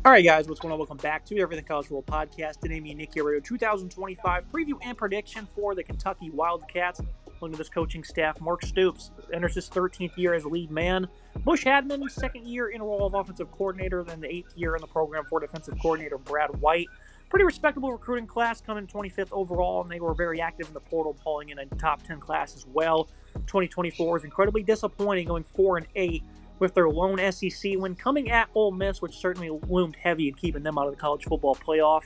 All right, guys, what's going on? Welcome back to Everything College Football Podcast. Today, me and Nick here, 2025 preview and prediction for the Kentucky Wildcats. Looking at this coaching staff, Mark Stoops enters his 13th year as lead man. Bush Hadman, second year in a role of offensive coordinator, then the 8th year in the program for defensive coordinator Brad White. Pretty respectable recruiting class, coming 25th overall, and they were very active in the portal, pulling in a top 10 class as well. 2024 is incredibly disappointing, going 4-8. With their lone SEC win coming at Ole Miss, which certainly loomed heavy in keeping them out of the college football playoff.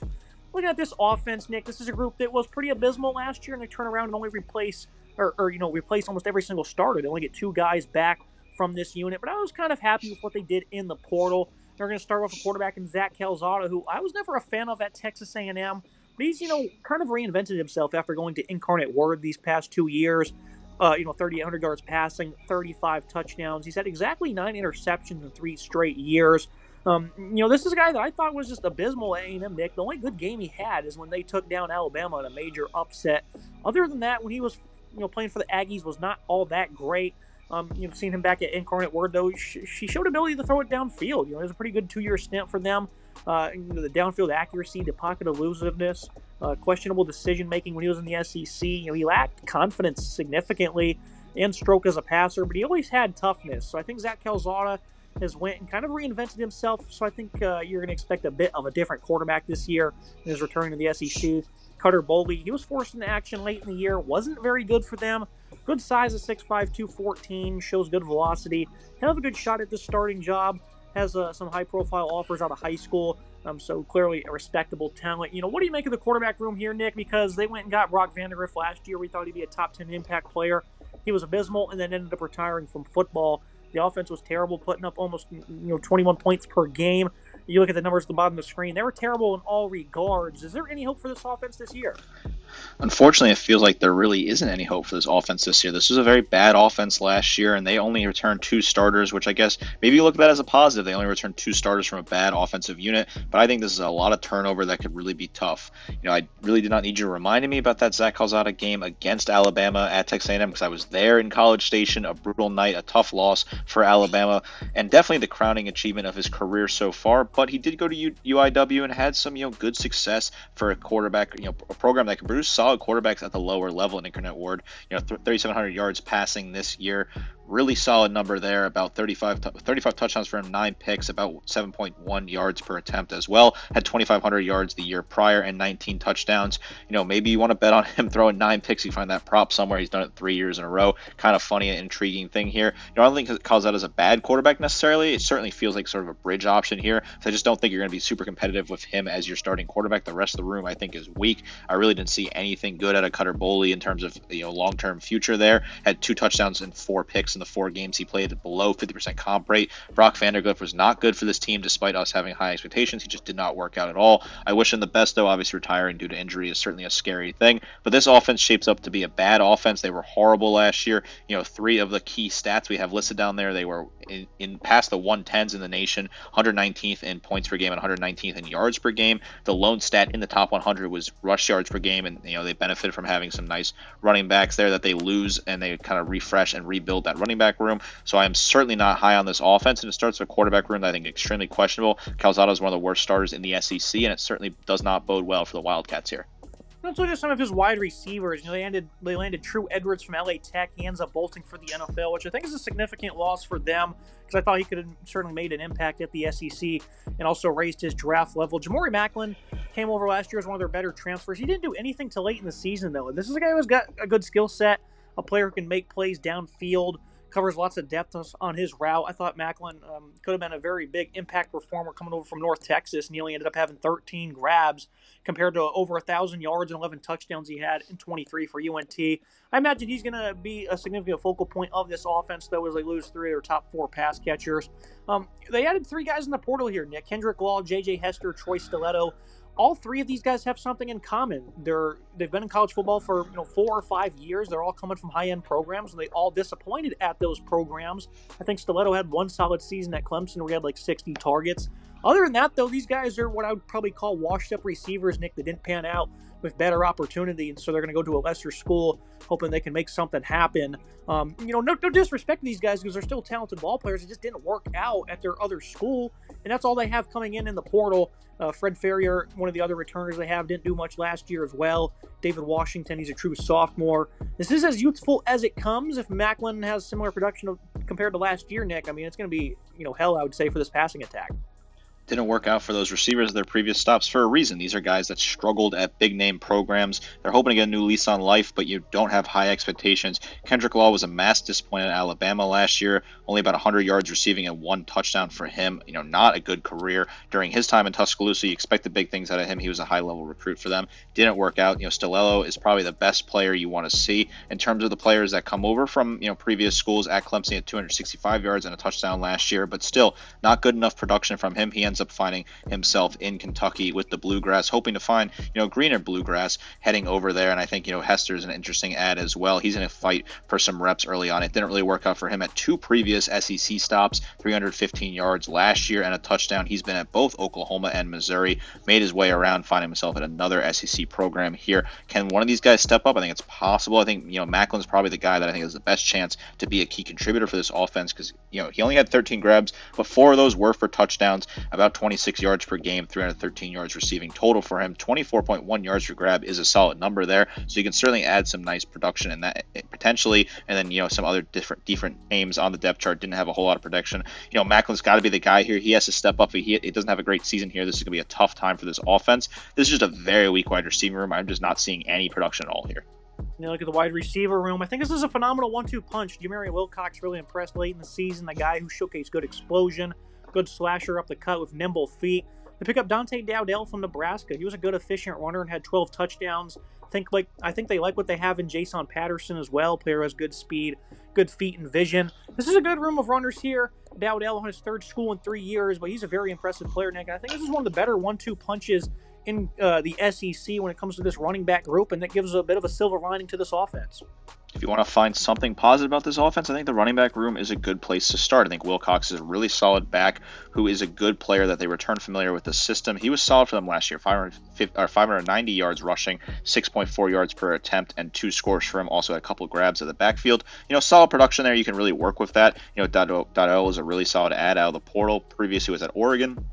Looking at this offense, Nick, this is a group that was pretty abysmal last year, and they turn around and only replace almost every single starter. They only get 2 guys back from this unit, but I was kind of happy with what they did in the portal. They're going to start off a quarterback in Zach Calzada, who I was never a fan of at Texas A&M, but he's, kind of reinvented himself after going to Incarnate Word these past 2 years. 3,800 yards passing, 35 touchdowns. He's had exactly 9 interceptions in 3 straight years. This is a guy that I thought was just abysmal at A&M, Nick. The only good game he had is when they took down Alabama in a major upset. Other than that, when he was, playing for the Aggies, was not all that great. Seeing him back at Incarnate Word, though, she showed ability to throw it downfield. It was a pretty good 2-year stint for them. The downfield accuracy, the pocket elusiveness, questionable decision-making when he was in the SEC. He lacked confidence significantly and stroke as a passer, but he always had toughness. So I think Zach Calzada has went and kind of reinvented himself. So I think you're going to expect a bit of a different quarterback this year in his return to the SEC. Cutter Boley, he was forced into action late in the year. Wasn't very good for them. Good size of 6'5", 214, shows good velocity. He'll have a good shot at this starting job. Has some high-profile offers out of high school, so clearly a respectable talent. What do you make of the quarterback room here, Nick? Because they went and got Brock Vandagriff last year. We thought he'd be a top 10 impact player. He was abysmal and then ended up retiring from football. The offense was terrible, putting up almost 21 points per game. You look at the numbers at the bottom of the screen. They were terrible in all regards. Is there any hope for this offense this year? Unfortunately, it feels like there really isn't any hope for this offense this year. This was a very bad offense last year, and they only returned 2 starters, which I guess maybe you look at that as a positive. They only returned 2 starters from a bad offensive unit, but I think this is a lot of turnover that could really be tough. I really did not need you reminding me about that Zach Calzada game against Alabama at Texas A&M because I was there in College Station, a brutal night, a tough loss for Alabama, and definitely the crowning achievement of his career so far. But he did go to UIW and had some good success for a quarterback, a program that can produce solid quarterbacks at the lower level in Incarnate Word. 3,700 yards passing this year. Really solid number there, about 35 touchdowns for him, 9 picks, about 7.1 yards per attempt as well. Had 2,500 yards the year prior and 19 touchdowns. Maybe you want to bet on him throwing 9 picks. You find that prop somewhere. He's done it 3 years in a row. Kind of funny and intriguing thing here. I don't think Calzada is a bad quarterback necessarily. It certainly feels like sort of a bridge option here. So I just don't think you're going to be super competitive with him as your starting quarterback. The rest of the room I think is weak. I really didn't see anything good out of Cutter Boley in terms of long-term future there. Had 2 touchdowns and 4 picks in the 4 games he played, below 50% comp rate. Brock Vandagriff was not good for this team despite us having high expectations. He just did not work out at all. I wish him the best, though. Obviously retiring due to injury is certainly a scary thing, but this offense shapes up to be a bad offense. They were horrible last year. 3 of the key stats we have listed down there, they were in past the 110s in the nation, 119th in points per game and 119th in yards per game. The lone stat in the top 100 was rush yards per game, and they benefited from having some nice running backs there that they lose, and they kind of refresh and rebuild that running back room. So I am certainly not high on this offense, and it starts with a quarterback room that I think is extremely questionable. Calzada is one of the worst starters in the SEC, and it certainly does not bode well for the Wildcats here. Let's look at some of his wide receivers. They landed True Edwards from LA Tech. He ends up bolting for the NFL, which I think is a significant loss for them because I thought he could have certainly made an impact at the SEC and also raised his draft level. Jamori Macklin came over last year as one of their better transfers. He didn't do anything till late in the season, though. And this is a guy who's got a good skill set, a player who can make plays downfield, covers lots of depth on his route. I thought Macklin could have been a very big impact performer coming over from North Texas, and he only ended up having 13 grabs compared to over 1,000 yards and 11 touchdowns he had in 23 for UNT. I imagine he's going to be a significant focal point of this offense, though, as they lose 3 of their top 4 pass catchers. They added 3 guys in the portal here, Nick. Kendrick Law, J.J. Hester, Troy Stiletto. All 3 of these guys have something in common. They've been in college football for 4 or 5 years. They're all coming from high-end programs, and they all disappointed at those programs. I think Stiletto had 1 solid season at Clemson where he had like 60 targets. Other than that, though, these guys are what I would probably call washed-up receivers, Nick, that didn't pan out with better opportunity, and so they're going to go to a lesser school, hoping they can make something happen. No disrespect to these guys because they're still talented ball players. It just didn't work out at their other school, and that's all they have coming in the portal. Fred Ferrier, one of the other returners they have, didn't do much last year as well. David Washington, he's a true sophomore. This is as youthful as it comes. If Macklin has similar production compared to last year, Nick, I mean, it's going to be, hell, I would say, for this passing attack. Didn't work out for those receivers at their previous stops for a reason. These are guys that struggled at big-name programs. They're hoping to get a new lease on life, but you don't have high expectations. Kendrick Law was a mass disappointment at Alabama last year, only about 100 yards receiving and 1 touchdown for him. Not a good career. During his time in Tuscaloosa, you expected big things out of him. He was a high-level recruit for them. Didn't work out. Stilello is probably the best player you want to see in terms of the players that come over from previous schools. At Clemson at 265 yards and a touchdown last year, but still not good enough production from him. He ends up finding himself in Kentucky with the Bluegrass, hoping to find greener bluegrass heading over there. And I think Hester's an interesting add as well. He's in a fight for some reps early on. It didn't really work out for him at 2 previous SEC stops, 315 yards last year and a touchdown. He's been at both Oklahoma and Missouri, made his way around, finding himself at another SEC program here. Can one of these guys step up? I think it's possible. I think Macklin's probably the guy that I think has the best chance to be a key contributor for this offense because he only had 13 grabs, but 4 of those were for touchdowns, about 26 yards per game, 313 yards receiving total for him. 24.1 yards per grab is a solid number there, so you can certainly add some nice production in that potentially. And then some other different names on the depth chart didn't have a whole lot of production. Macklin's got to be the guy here. He has to step up. If he doesn't have a great season here, this is going to be a tough time for this offense. This is just a very weak wide receiver room. I'm just not seeing any production at all here. Look at the wide receiver room. I think this is a phenomenal 1-2 punch. Jamari Wilcox really impressed late in the season. The guy who showcased good explosion, good slasher up the cut with nimble feet. They pick up Dante Dowdell from Nebraska. He was a good, efficient runner and had 12 touchdowns. I think they like what they have in Jason Patterson as well. Player has good speed, good feet, and vision. This is a good room of runners here. Dowdell on his 3rd school in 3 years, but he's a very impressive player, Nick. I think this is one of the better 1-2 punches in the SEC when it comes to this running back group, and that gives a bit of a silver lining to this offense. If you want to find something positive about this offense, I think the running back room is a good place to start. I think Wilcox is a really solid back who is a good player that they return familiar with the system. He was solid for them last year, 590 yards rushing, 6.4 yards per attempt, and 2 scores for him. Also had a couple of grabs at the backfield. Solid production there. You can really work with that. Dowdell is a really solid add out of the portal. Previously was at Oregon.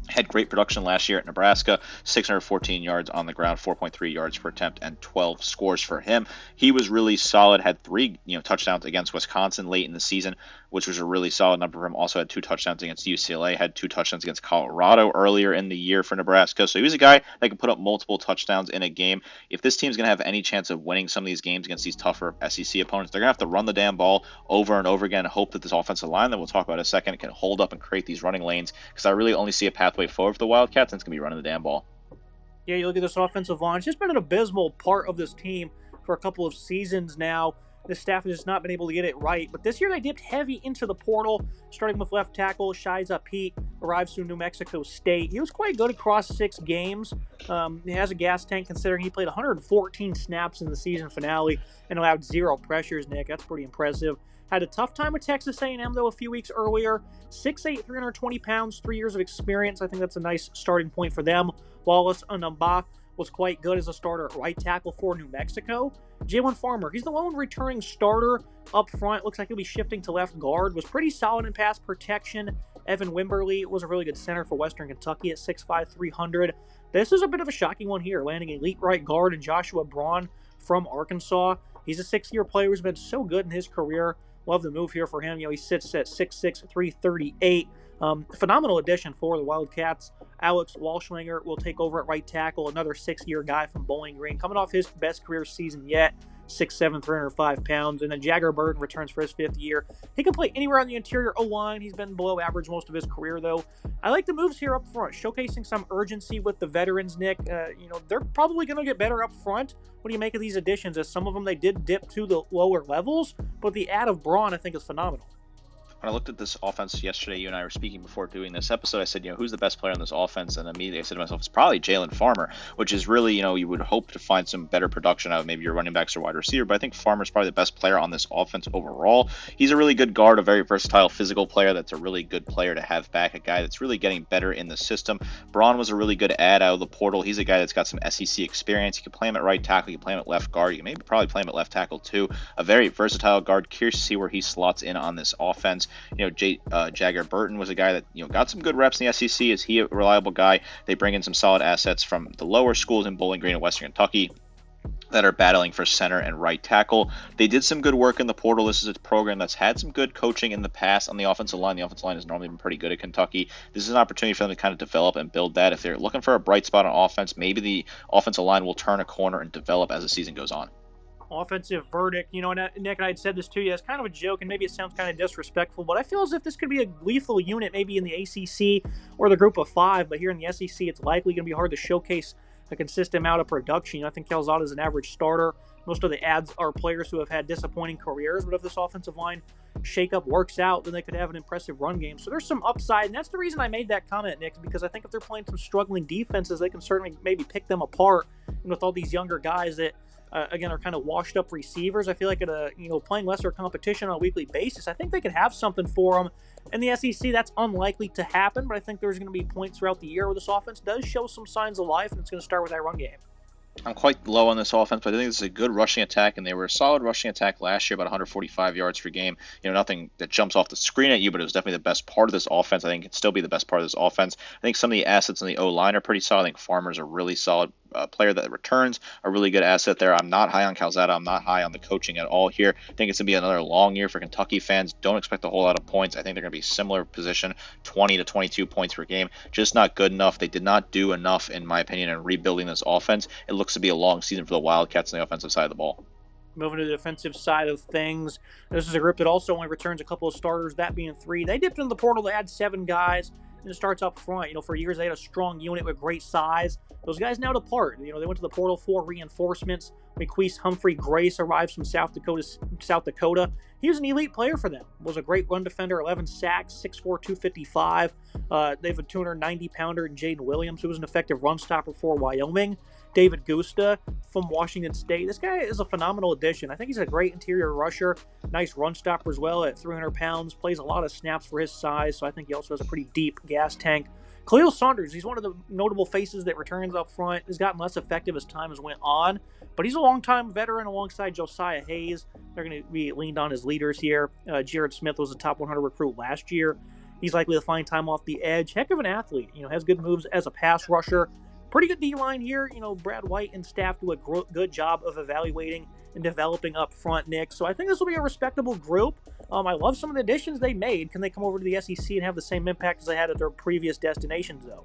Had great production last year at Nebraska, 614 yards on the ground, 4.3 yards per attempt, and 12 scores for him. He was really solid, had 3 touchdowns against Wisconsin late in the season, which was a really solid number for him. Also had 2 touchdowns against UCLA, had 2 touchdowns against Colorado earlier in the year for Nebraska. So he was a guy that could put up multiple touchdowns in a game. If this team's going to have any chance of winning some of these games against these tougher SEC opponents, they're going to have to run the damn ball over and over again and hope that this offensive line that we'll talk about in a second can hold up and create these running lanes, because I really only see a pathway forward for the Wildcats, and it's going to be running the damn ball. Yeah, you look at this offensive line. It's just been an abysmal part of this team for a couple of seasons now. This staff has just not been able to get it right. But this year they dipped heavy into the portal, starting with left tackle Shiza Pete, arrives through New Mexico State. He was quite good across 6 games. He has a gas tank considering he played 114 snaps in the season finale and allowed 0 pressures, Nick. That's pretty impressive. Had a tough time with Texas A&M, though, a few weeks earlier. 6'8", 320 pounds, 3 years of experience. I think that's a nice starting point for them. Wallace Anamba was quite good as a starter at right tackle for New Mexico. Jalen Farmer, he's the lone returning starter up front. Looks like he'll be shifting to left guard. Was pretty solid in pass protection. Evan Wimberly was a really good center for Western Kentucky at 6'5", 300. This is a bit of a shocking one here, landing elite right guard in Joshua Braun from Arkansas. He's a 6-year player who's been so good in his career. Love the move here for him. He sits at 6'6", 338. Phenomenal addition for the Wildcats. Alex Walschlanger will take over at right tackle, another 6-year guy from Bowling Green, coming off his best career season yet, 6'7", 305 pounds. And then Jagger Burton returns for his 5th year. He can play anywhere on the interior O-line. He's been below average most of his career, though. I like the moves here up front, showcasing some urgency with the veterans, Nick. They're probably going to get better up front. What do you make of these additions? As some of them, they did dip to the lower levels, but the add of Braun, I think, is phenomenal. When I looked at this offense yesterday, you and I were speaking before doing this episode, I said, who's the best player on this offense? And immediately I said to myself, it's probably Jalen Farmer, which is really, you would hope to find some better production out of maybe your running backs or wide receiver. But I think Farmer's probably the best player on this offense overall. He's a really good guard, a very versatile physical player that's a really good player to have back, a guy that's really getting better in the system. Braun was a really good add out of the portal. He's a guy that's got some SEC experience. You can play him at right tackle, you can play him at left guard, you can maybe probably play him at left tackle too. A very versatile guard. Curious to see where he slots in on this offense. Jagger Burton was a guy that got some good reps in the SEC. Is he a reliable guy? They bring in some solid assets from the lower schools in Bowling Green and Western Kentucky that are battling for center and right tackle. They did some good work in the portal. This is a program that's had some good coaching in the past on the offensive line. The offensive line has normally been pretty good at Kentucky. This is an opportunity for them to kind of develop and build that. If they're looking for a bright spot on offense, maybe the offensive line will turn a corner and develop as the season goes on. Offensive verdict, and Nick and I had said this to you as kind of a joke, and maybe it sounds kind of disrespectful, but I feel as if this could be a lethal unit maybe in the ACC or the group of five, but here in the SEC, it's likely going to be hard to showcase a consistent amount of production. I think Calzada is an average starter. Most of the ads are players who have had disappointing careers, but if this offensive line shakeup works out, then they could have an impressive run game. So there's some upside, and that's the reason I made that comment, Nick, because I think if they're playing some struggling defenses, they can certainly maybe pick them apart. And with all these younger guys that again, are kind of washed up receivers, I feel like playing lesser competition on a weekly basis, I think they could have something for them. In the SEC, that's unlikely to happen, but I think there's going to be points throughout the year where this offense does show some signs of life, and it's going to start with that run game. I'm quite low on this offense, but I think this is a good rushing attack, and they were a solid rushing attack last year, about 145 yards per game. Nothing that jumps off the screen at you, but it was definitely the best part of this offense. I think it can still be the best part of this offense. I think some of the assets in the O-line are pretty solid. I think Farmer's a really solid player that returns, a really good asset there. I'm not high on Calzada. I'm not high on the coaching at all here. I think it's going to be another long year for Kentucky fans. Don't expect a whole lot of points. I think they're going to be similar position, 20 to 22 points per game. Just not good enough. They did not do enough, in my opinion, in rebuilding this offense. It looks to be a long season for the Wildcats on the offensive side of the ball. Moving to the defensive side of things, this is a group that also only returns a couple of starters, that being 3. They dipped into the portal to add 7 guys, and it starts up front. For years they had a strong unit with great size. Those guys now depart. They went to the portal for reinforcements. McQueese Humphrey Grace arrives from South Dakota. He was an elite player for them. Was a great run defender, 11 sacks, 6'4", 255. They have a 290-pounder in Jaden Williams, who was an effective run stopper for Wyoming. David Gusta from Washington State. This guy is a phenomenal addition. I think he's a great interior rusher, nice run stopper as well at 300 pounds, plays a lot of snaps for his size, so I think he also has a pretty deep gas tank. Khalil Saunders, he's one of the notable faces that returns up front, has gotten less effective as time has went on, but he's a long-time veteran alongside Josiah Hayes. They're going to be leaned on as leaders here. Jared Smith was a top 100 recruit last year. He's likely to find time off the edge. Heck of an athlete, has good moves as a pass rusher. Pretty good D-line here. Brad White and staff do a good job of evaluating and developing up front, Nick. So I think this will be a respectable group. I love some of the additions they made. Can they come over to the SEC and have the same impact as they had at their previous destinations, though?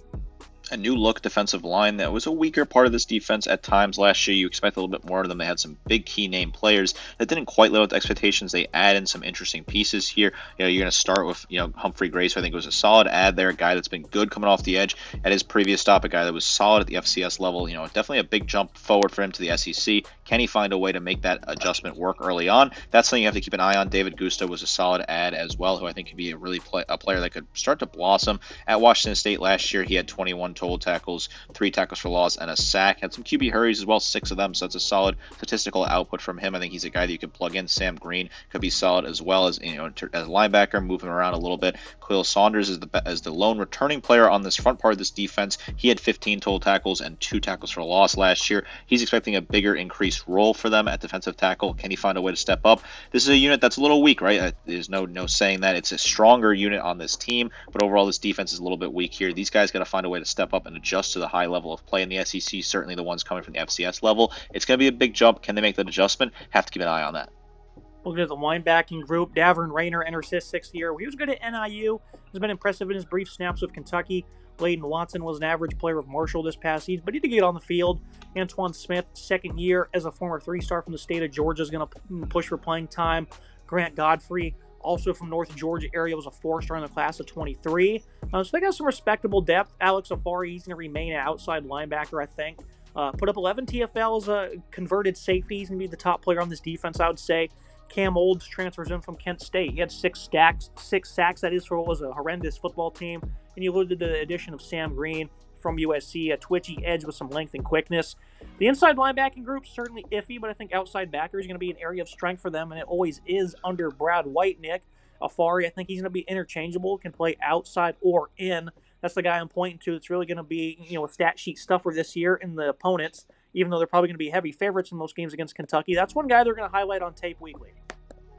A new look defensive line that was a weaker part of this defense at times last year. You expect a little bit more of them. They had some big key name players that didn't quite live up to expectations. They add in some interesting pieces here. You're going to start with Humphrey Grace, who I think was a solid add there, a guy that's been good coming off the edge at his previous stop, a guy that was solid at the FCS level. Definitely a big jump forward for him to the SEC. Can he find a way to make that adjustment work early on? That's something you have to keep an eye on. David Gusta was a solid add as well, who I think could be a player that could start to blossom. At Washington State last year, he had 21 total tackles, 3 tackles for loss, and a sack. Had some QB hurries as well, 6 of them, so that's a solid statistical output from him. I think he's a guy that you could plug in. Sam Green could be solid as well as as a linebacker, move him around a little bit. Khalil Saunders is the lone returning player on this front part of this defense. He had 15 total tackles and 2 tackles for loss last year. He's expecting a bigger increased role for them at defensive tackle. Can he find a way to step up? This is a unit that's a little weak, right? There's no saying that. It's a stronger unit on this team, but overall this defense is a little bit weak here. These guys got to find a way to step up and adjust to the high level of play in the SEC, certainly the ones coming from the FCS level. It's going to be a big jump. Can they make that adjustment? Have to keep an eye on that. Looking at the linebacking group, Davern Rayner enters his 6th year. He was good at NIU. Has been impressive in his brief snaps with Kentucky. Bladen Watson was an average player with Marshall this past season, but he did get on the field. Antoine Smith, 2nd year as a former 3-star from the state of Georgia, is going to push for playing time. Grant Godfrey, also from North Georgia area, was a 4-star in the class of 23. So they got some respectable depth. Alex Afari, he's going to remain an outside linebacker, I think. Put up 11 TFLs, converted safety. He's going to be the top player on this defense, I would say. Cam Olds transfers in from Kent State. He had six sacks. That is for what was a horrendous football team. And you alluded to the addition of Sam Green from USC, a twitchy edge with some length and quickness. The inside linebacking group's certainly iffy, but I think outside backer is going to be an area of strength for them, and it always is under Brad White, Nick. Afari, I think he's going to be interchangeable, can play outside or in. That's the guy I'm pointing to. It's really going to be, a stat sheet stuffer this year in the opponents, even though they're probably going to be heavy favorites in most games against Kentucky. That's one guy they're going to highlight on tape weekly.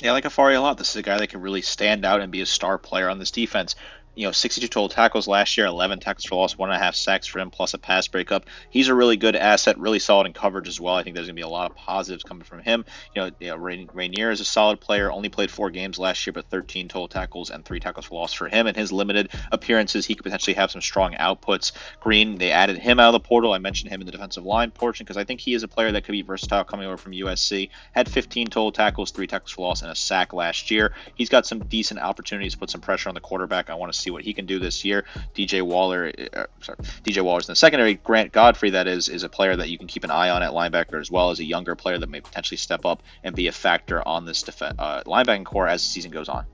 Yeah, I like Afari a lot. This is a guy that can really stand out and be a star player on this defense. 62 total tackles last year, 11 tackles for loss, 1.5 sacks for him, plus a pass breakup. He's a really good asset, really solid in coverage as well. I think there's going to be a lot of positives coming from him. Rainier is a solid player, only played 4 games last year, but 13 total tackles and 3 tackles for loss for him. In his limited appearances, he could potentially have some strong outputs. Green, they added him out of the portal. I mentioned him in the defensive line portion because I think he is a player that could be versatile coming over from USC. Had 15 total tackles, 3 tackles for loss, and a sack last year. He's got some decent opportunities to put some pressure on the quarterback. I want to see what he can do this year. DJ Waller's in the secondary. Grant Godfrey, that is a player that you can keep an eye on at linebacker, as well as a younger player that may potentially step up and be a factor on this linebacking core as the season goes on.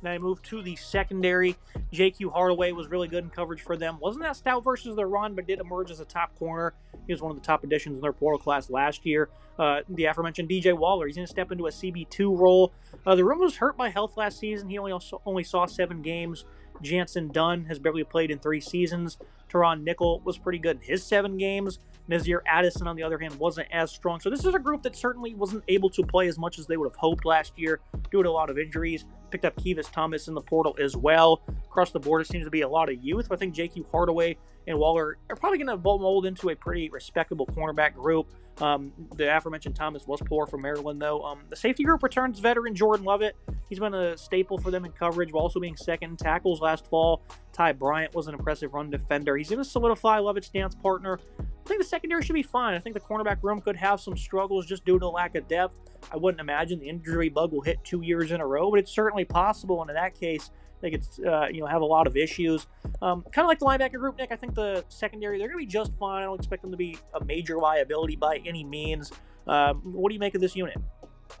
Now I move to the secondary. J.Q. Hardaway was really good in coverage for them. Wasn't that stout versus the run, but did emerge as a top corner. He was one of the top additions in their portal class last year. The aforementioned DJ Waller, he's going to step into a CB2 role. The room was hurt by health last season. He only saw 7 games. Jansen Dunn has barely played in 3 seasons. Teron Nickel was pretty good in his 7 games. Nazir Addison, on the other hand, wasn't as strong. So this is a group that certainly wasn't able to play as much as they would have hoped last year due to a lot of injuries. Picked up Kevis Thomas in the portal as well. Across the board, it seems to be a lot of youth. I think J.Q. Hardaway and Waller are probably going to mold into a pretty respectable cornerback group. The aforementioned Thomas was poor from Maryland, though. The safety group returns veteran Jordan Lovett. He's been a staple for them in coverage, while also being second in tackles last fall. Ty Bryant was an impressive run defender. He's going to solidify Lovett's dance partner. I think the secondary should be fine. I think the cornerback room could have some struggles just due to lack of depth. I wouldn't imagine the injury bug will hit 2 years in a row, but it's certainly possible, and in that case, they could have a lot of issues. Kind of like the linebacker group, Nick. I think the secondary, they're going to be just fine. I don't expect them to be a major liability by any means. What do you make of this unit?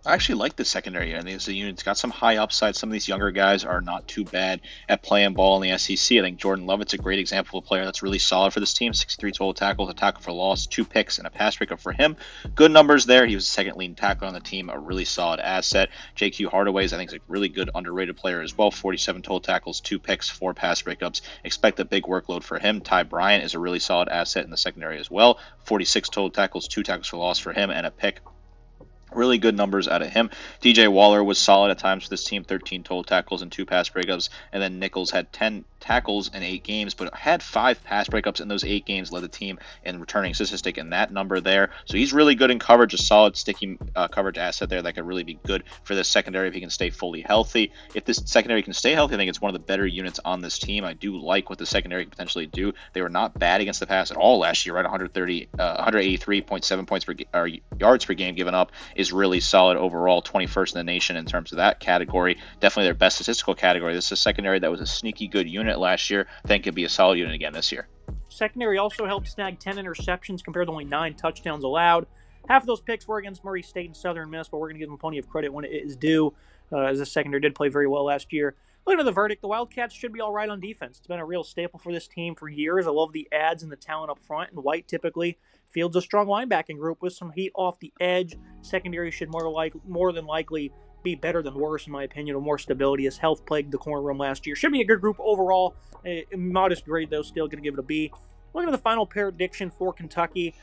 I actually like the secondary. I think this unit's got some high upside. Some of these younger guys are not too bad at playing ball in the SEC. I think Jordan Lovett's a great example of a player that's really solid for this team. 63 total tackles, a tackle for loss, 2 picks, and a pass breakup for him. Good numbers there. He was the second leading tackler on the team, a really solid asset. J.Q. Hardaway, I think, is a really good underrated player as well. 47 total tackles, 2 picks, 4 pass breakups. Expect a big workload for him. Ty Bryant is a really solid asset in the secondary as well. 46 total tackles, 2 tackles for loss for him, and a pick. Really good numbers out of him. DJ Waller was solid at times for this team, 13 total tackles and 2 pass breakups. And then Nichols had 10 tackles in 8 games, but had 5 pass breakups in those 8 games, led the team in returning statistic in that number there. So he's really good in coverage, a solid sticky coverage asset there that could really be good for this secondary if he can stay fully healthy. If this secondary can stay healthy, I think it's one of the better units on this team. I do like what the secondary can potentially do. They were not bad against the pass at all last year, right? 183.7 points per yards per game given up is really solid overall, 21st in the nation in terms of that category. Definitely their best statistical category. This is a secondary that was a sneaky good unit last year. I think could be a solid unit again this year. Secondary also helped snag 10 interceptions compared to only 9 touchdowns allowed. Half of those picks were against Murray State and Southern Miss, but we're going to give them plenty of credit when it is due, as the secondary did play very well last year. Looking at the verdict, the Wildcats should be all right on defense. It's been a real staple for this team for years. I love the ads and the talent up front, and White typically fields a strong linebacking group with some heat off the edge. Secondary should more than likely be better than worse, in my opinion, with more stability, as health plagued the corner room last year. Should be a good group overall. A modest grade, though, still going to give it a B. Looking at the final prediction for Kentucky,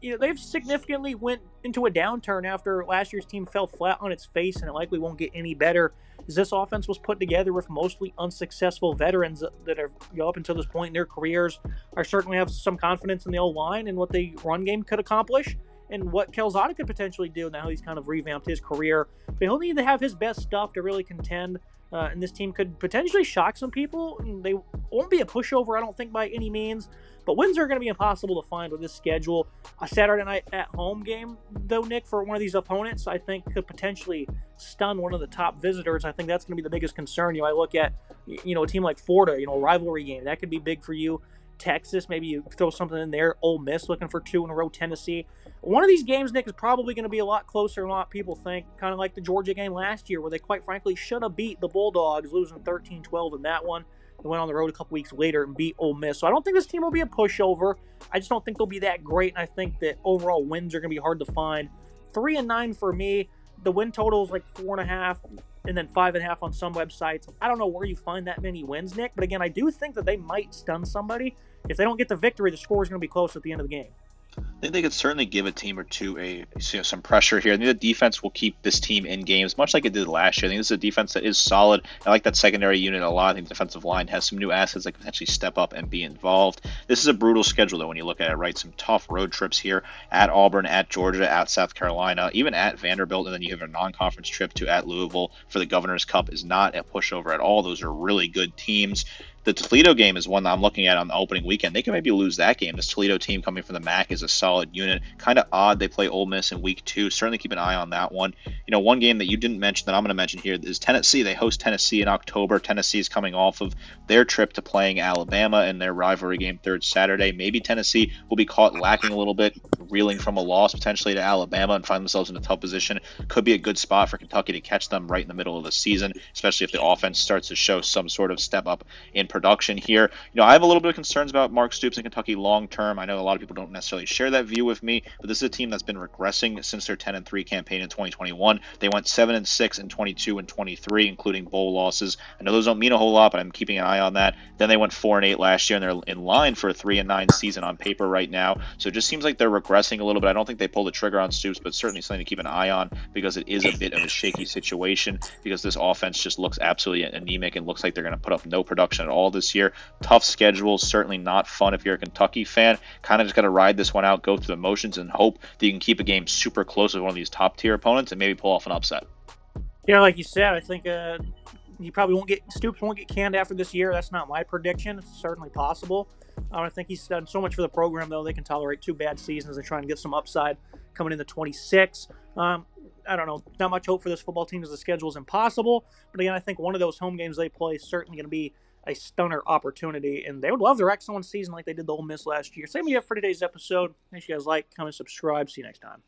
they've significantly went into a downturn after last year's team fell flat on its face, and it likely won't get any better, as this offense was put together with mostly unsuccessful veterans that are up until this point in their careers. I certainly have some confidence in the O-line and what the run game could accomplish, and what Calzada could potentially do now he's kind of revamped his career. But he'll need to have his best stuff to really contend, and this team could potentially shock some people. They won't be a pushover, I don't think, by any means, but wins are going to be impossible to find with this schedule. A Saturday night at-home game, though, Nick, for one of these opponents, I think could potentially stun one of the top visitors. I think that's going to be the biggest concern. I look at, a team like Florida, a rivalry game. That could be big for you. Texas, maybe you throw something in there. Ole Miss looking for 2 in a row. Tennessee. One of these games, Nick, is probably going to be a lot closer than a lot of people think. Kind of like the Georgia game last year, where they quite frankly should have beat the Bulldogs, losing 13-12 in that one. They went on the road a couple weeks later and beat Ole Miss. So I don't think this team will be a pushover. I just don't think they'll be that great, and I think that overall wins are going to be hard to find. 3-9 for me. The win total is like 4.5, and then 5.5 on some websites. I don't know where you find that many wins, Nick, but again, I do think that they might stun somebody. If they don't get the victory, the score is going to be close at the end of the game. I think they could certainly give a team or two some pressure here. I think the defense will keep this team in games, much like it did last year. I think this is a defense that is solid. I like that secondary unit a lot. I think the defensive line has some new assets that can potentially step up and be involved. This is a brutal schedule, though, when you look at it, right? Some tough road trips here at Auburn, at Georgia, at South Carolina, even at Vanderbilt, and then you have a non-conference trip to at Louisville for the Governor's Cup is not a pushover at all. Those are really good teams. The Toledo game is one that I'm looking at on the opening weekend. They can maybe lose that game. This Toledo team coming from the MAC is a solid unit. Kind of odd they play Ole Miss in week 2. Certainly keep an eye on that one. One game that you didn't mention that I'm going to mention here is Tennessee. They host Tennessee in October. Tennessee is coming off of their trip to playing Alabama in their rivalry game third Saturday. Maybe Tennessee will be caught lacking a little bit, reeling from a loss potentially to Alabama and find themselves in a tough position. Could be a good spot for Kentucky to catch them right in the middle of the season, especially if the offense starts to show some sort of step up in production here. I have a little bit of concerns about Mark Stoops in Kentucky long term. I know a lot of people don't necessarily share that view with me, but this is a team that's been regressing since their 10-3 campaign in 2021. They went 7-6 in 22 and 23, including bowl losses. I know those don't mean a whole lot, but I'm keeping an eye on that. Then they went 4-8 last year, and they're in line for a 3-9 season on paper right now. So it just seems like they're regressing a little bit. I don't think they pulled the trigger on Stoops, but certainly something to keep an eye on because it is a bit of a shaky situation because this offense just looks absolutely anemic and looks like they're going to put up no production at all this year. Tough schedule, certainly not fun if you're a Kentucky fan. Kind of just got to ride this one out, go through the motions, and hope that you can keep a game super close with one of these top-tier opponents and maybe pull off an upset. Like you said, I think you probably Stoops won't get canned after this year. That's not my prediction. It's certainly possible. I think he's done so much for the program, though. They can tolerate 2 bad seasons and try and get some upside coming into 26. I don't know. Not much hope for this football team because the schedule is impossible. But again, I think one of those home games they play is certainly going to be a stunner opportunity, and they would love their excellent season like they did the Ole Miss last year. Same with you for today's episode. Make sure you guys like, comment, subscribe. See you next time.